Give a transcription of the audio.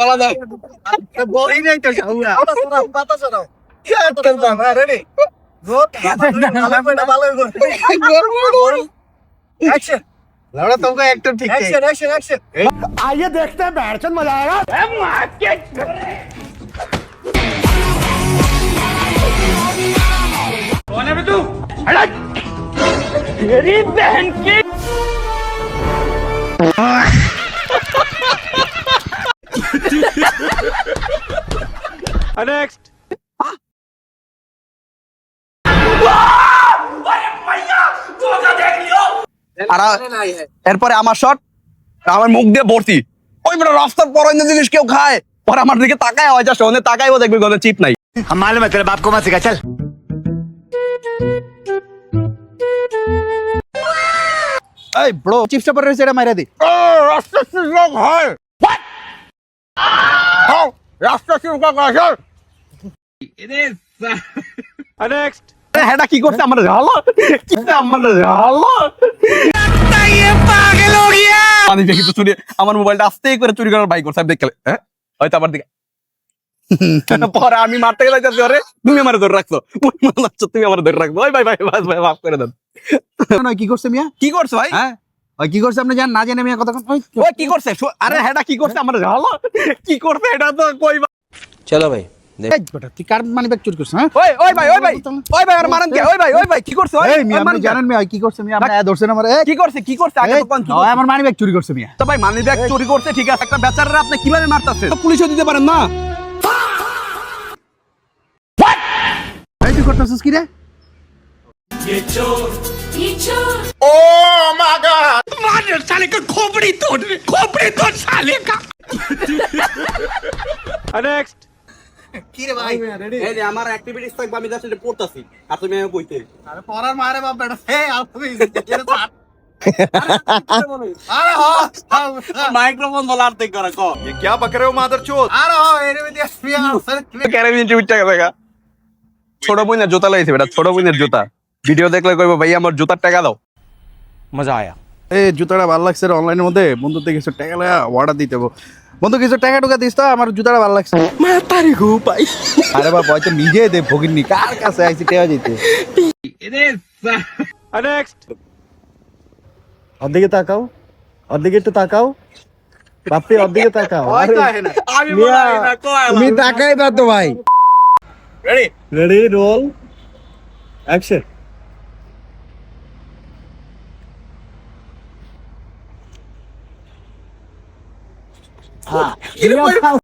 বলা যায় বই নাই তো শাহুরা পাতা সরাও কি করবা রেডি গুড ভালো করে অ্যাকশন लौड़ा तुमको एक्टर ठीक है एक्शन एक्शन एक्शन आइए देखते हैं बैठचंद मजा आएगा कौन है बे तू हट तेरी बहन की नेक्स्ट আর এরপরে আমার শট আমার মুখ দিয়ে ভর্তি ওই বড় রাস্তার পর অন্য জিনিস কেউ খায় পরে আমার দিকে তাকায় হয় জাস্ট ওনে তাকায়ও দেখবি কোনো চিপ নাই हम मालूम है तेरे बाप को मत सिखा चल এই ব্রো চিপসটা পরে রয়েছে এটা মাইরা দি रास्ता से लोग है व्हाट हाउ रास्ता से उनका काशर नेक्स्ट হেডা কি করছে আমার ঝালো কি আমার ঝালো পাগল হয়ে গিয়া আমি দেখি তো চুরি আমার মোবাইলটা আস্তে করে চুরি করার ভাই করছে দেখলে হ্যাঁ হয়তো আমার দিকে পরে আমি মারতে গেলে যাচ্ছি আরে তুমি আমার ধরে রাখছো ওই মারছো তুমি আমার ধরে রাখবো ওই ভাই ভাই বাস ভাই মাফ করে দেন কি করছে মিয়া কি করছো ভাই হ্যাঁ ওই কি করছে আপনি জান না জানেন মিয়া কথা ওই কি করছে আরে হেডা কি করছে আমার ঝালো কি করছে এটা তো কই चलो भाई এই বেটা তুই কার মানি ব্যাগ চুরি করছিস হ্যাঁ ওই ভাই আর মারেন কে ওই ভাই কি করছে এই মিয়া আপনি জানেন মিয়া কি করছে মিয়া আপনি ধরছেন আমার কি করছে আগে তো কোন ওই আমার মানি ব্যাগ চুরি করছে মিয়া তো ভাই মানি ব্যাগ চুরি করছে ঠিক আছে একটা বেচারারে আপনি কিভাবে মারতাছেন পুলিশও দিতে পারেন না এই তুই করতেছিস কি রে नेक्स्ट কি রে ভাই এই যে আমার অ্যাক্টিভিটিস থাকবে আমি জাস্ট এটা পড়তাছি আর তুমি আমি বইতে আরে পড়ার মারে বাপ বেটা হে আপনি আরে মাইক্রোফোন বলার তে করে কো ये क्या बक रहे हो मादरचोद আরে এর মধ্যে স্পিয়ার ক্যারাবিন টিভিটা গেছে ছোট বইনের জুতা লাইছে বেটা ছোট বইনের জুতা ভিডিও দেখলে কইবো ভাই আমার জুতার টাকা দাও मजा आया এই জুতাটা ভালো লাগছে অনলাইনের মধ্যে বন্ধুতে কিছু টাকা লাগা অর্ডার দিতে হবে বন্ধু কিছু টাকা টুকা দিস তো আমার জুতাটা ভালো লাগছে মাতারি গো ভাই আরে বাবা হয়তো নিজে দে ভগিনি কার কাছে আইছি টেয়া দিতে नेक्स्ट অর্ধেকে তাকাও অর্ধেকে একটু তাকাও বাপরে অর্ধেকে তাকাও আরে আমি মিয়া, বলাই না কয় তুমি তাকাই না তো ভাই রেডি রেডি রোল অ্যাকশন কি রে ভাই